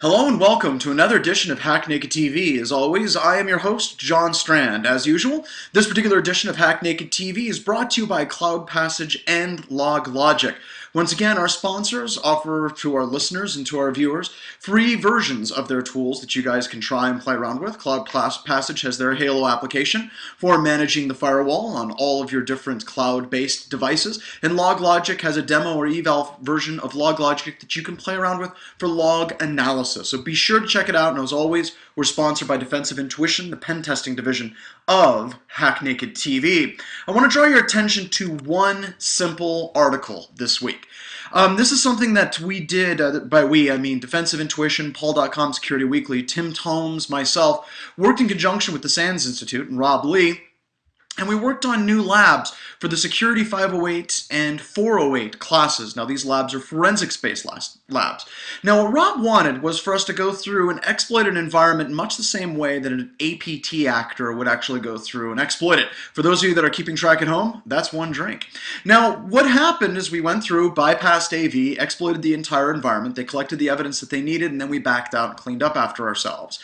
Hello and welcome to another edition of Hack Naked TV. As always, I am your host, John Strand. As usual, this particular edition of Hack Naked TV is brought to you by Cloud Passage and LogLogic. Once again, our sponsors offer to our listeners and to our viewers free versions of their tools that you guys can try and play around with. Cloud Passage has their Halo application for managing the firewall on all of your different cloud-based devices, and LogLogic has a demo or eval version of LogLogic that you can play around with for log analysis. So be sure to check it out, and as always, we're sponsored by Defensive Intuition, the pen testing division of Hack Naked TV. I want to draw your attention to one simple article this week. This is something that we did, by we, I mean Defensive Intuition, Paul.com Security Weekly, Tim Tomes, myself, worked in conjunction with the SANS Institute and Rob Lee, and we worked on new labs for the Security 508 and 408 classes. Now, these labs are forensics-based labs. Now, what Rob wanted was for us to go through and exploit an environment in much the same way that an APT actor would actually go through and exploit it. For those of you that are keeping track at home, that's one drink. Now, what happened is we went through, bypassed AV, exploited the entire environment, they collected the evidence that they needed, and then we backed out and cleaned up after ourselves.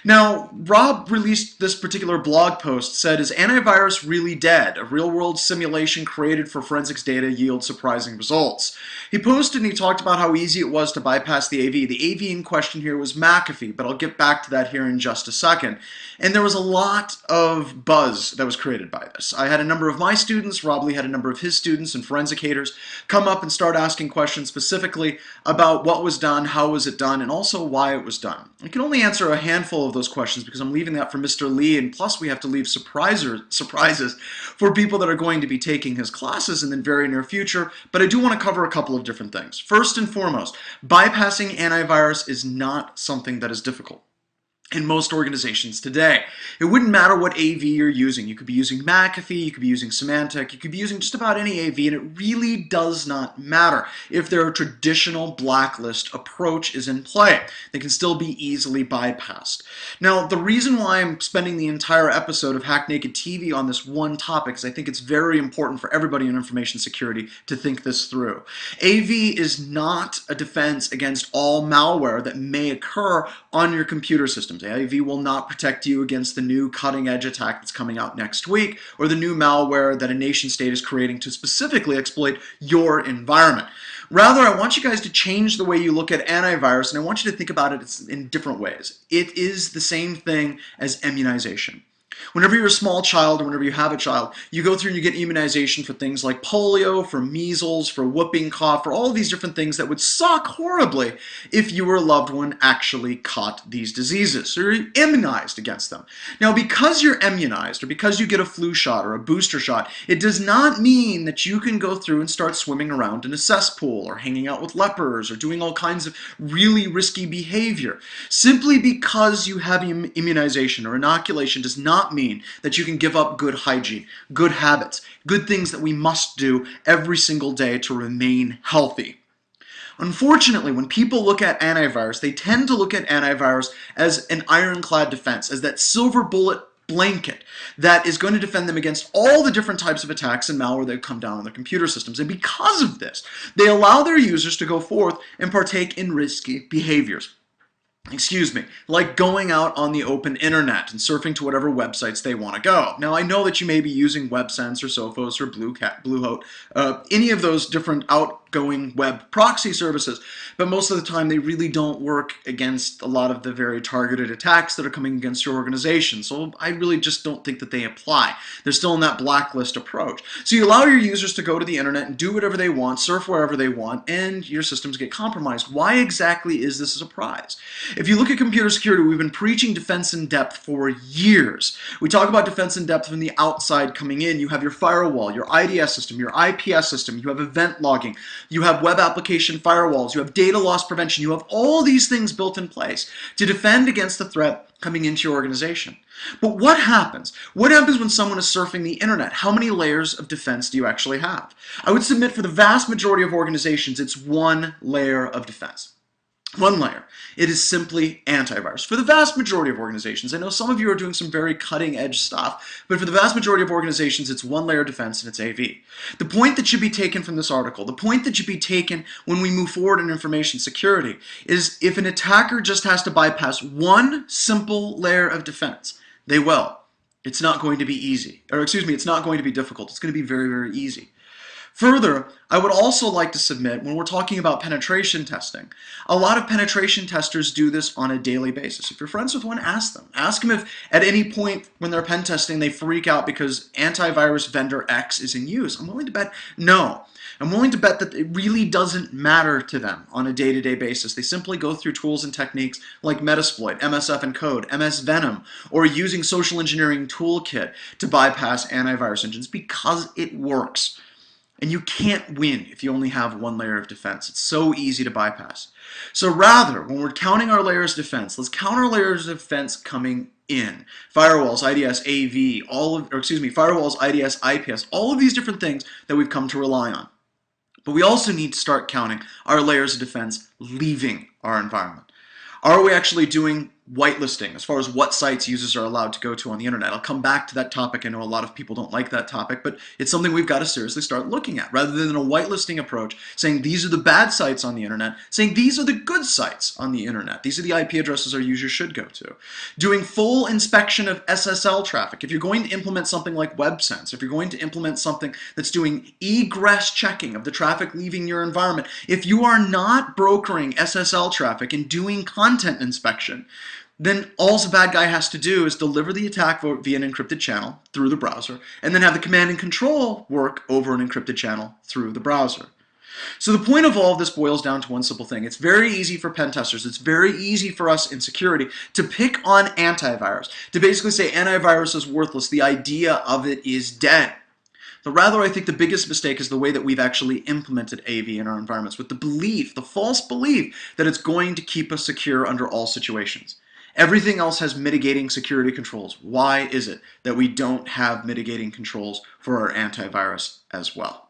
Now, Rob released this particular blog post, said, "Is antivirus really dead? A real-world simulation created for forensics data yields surprising results." He posted and he talked about how easy it was to bypass the AV. The AV in question here was McAfee, but I'll get back to that here in just a second. And there was a lot of buzz that was created by this. I had a number of my students, Rob Lee had a number of his students and forensic haters come up and start asking questions specifically about what was done, how was it done, and also why it was done. I can only answer a handful of those questions because I'm leaving that for Mr. Lee, and plus we have to leave surprises for people that are going to be taking his classes in the very near future, but I do want to cover a couple of different things. First and foremost, bypassing antivirus is not something that is difficult in most organizations today. It wouldn't matter what AV you're using. You could be using McAfee, you could be using Symantec, you could be using just about any AV, and it really does not matter if their traditional blacklist approach is in play. They can still be easily bypassed. Now, the reason why I'm spending the entire episode of Hack Naked TV on this one topic is I think it's very important for everybody in information security to think this through. AV is not a defense against all malware that may occur on your computer systems. AV will not protect you against the new cutting-edge attack that's coming out next week, or the new malware that a nation state is creating to specifically exploit your environment. Rather, I want you guys to change the way you look at antivirus, and I want you to think about it in different ways. It is the same thing as immunization. Whenever you're a small child or whenever you have a child, you go through and you get immunization for things like polio, for measles, for whooping cough, for all of these different things that would suck horribly if your loved one actually caught these diseases. So you're immunized against them. Now, because you're immunized or because you get a flu shot or a booster shot, it does not mean that you can go through and start swimming around in a cesspool or hanging out with lepers or doing all kinds of really risky behavior. Simply because you have immunization or inoculation does not mean that you can give up good hygiene, good habits, good things that we must do every single day to remain healthy. Unfortunately, when people look at antivirus, they tend to look at antivirus as an ironclad defense, as that silver bullet blanket that is going to defend them against all the different types of attacks and malware that come down on their computer systems. And because of this, they allow their users to go forth and partake in risky behaviors. Like going out on the open internet and surfing to whatever websites they want to go. Now, I know that you may be using WebSense or Sophos or Bluehost, any of those different outgoing web proxy services, but most of the time they really don't work against a lot of the very targeted attacks that are coming against your organization. So I really just don't think that they apply. They're still in that blacklist approach. So you allow your users to go to the internet and do whatever they want, surf wherever they want, and your systems get compromised. Why exactly is this a surprise? If you look at computer security, we've been preaching defense in depth for years. We talk about defense in depth from the outside coming in. You have your firewall, your IDS system, your IPS system, you have event logging, you have web application firewalls, you have data loss prevention, you have all these things built in place to defend against the threat coming into your organization. But what happens? What happens when someone is surfing the internet? How many layers of defense do you actually have? I would submit for the vast majority of organizations, it's one layer of defense. One layer. It is simply antivirus. For the vast majority of organizations, I know some of you are doing some very cutting edge stuff, but for the vast majority of organizations, it's one layer defense and it's AV. The point that should be taken from this article, the point that should be taken when we move forward in information security, is if an attacker just has to bypass one simple layer of defense, they will. It's not going to be easy. Or excuse me, it's not going to be difficult. It's going to be very, very easy. Further, I would also like to submit, when we're talking about penetration testing, a lot of penetration testers do this on a daily basis. If you're friends with one, ask them. Ask them if at any point when they're pen testing they freak out because antivirus vendor X is in use. I'm willing to bet no. I'm willing to bet that it really doesn't matter to them on a day-to-day basis. They simply go through tools and techniques like Metasploit, MSF Encode, MS Venom, or using social engineering toolkit to bypass antivirus engines because it works. And you can't win if you only have one layer of defense. It's so easy to bypass. So rather, when we're counting our layers of defense, let's count our layers of defense coming in. Firewalls, IDS, AV, firewalls, IDS, IPS, all of these different things that we've come to rely on. But we also need to start counting our layers of defense leaving our environment. Are we actually doing whitelisting as far as what sites users are allowed to go to on the internet? I'll come back to that topic. I know a lot of people don't like that topic, but it's something we've got to seriously start looking at. Rather than a whitelisting approach, saying these are the bad sites on the internet, saying these are the good sites on the internet. These are the IP addresses our users should go to. Doing full inspection of SSL traffic. If you're going to implement something like WebSense, if you're going to implement something that's doing egress checking of the traffic leaving your environment, if you are not brokering SSL traffic and doing content inspection, then all the bad guy has to do is deliver the attack via an encrypted channel through the browser, and then have the command and control work over an encrypted channel through the browser. So the point of all of this boils down to one simple thing. It's very easy for pen testers, it's very easy for us in security to pick on antivirus, to basically say antivirus is worthless, the idea of it is dead. But rather, I think the biggest mistake is the way that we've actually implemented AV in our environments, with the belief, the false belief, that it's going to keep us secure under all situations. Everything else has mitigating security controls. Why is it that we don't have mitigating controls for our antivirus as well?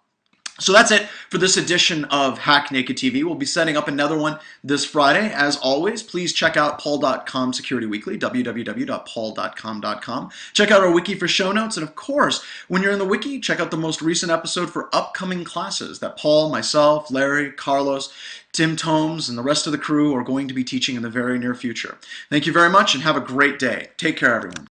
So that's it for this edition of Hack Naked TV. We'll be setting up another one this Friday. As always, please check out paul.com Security Weekly, www.paul.com.com. Check out our wiki for show notes. And of course, when you're in the wiki, check out the most recent episode for upcoming classes that Paul, myself, Larry, Carlos, Tim Tomes, and the rest of the crew are going to be teaching in the very near future. Thank you very much and have a great day. Take care, everyone.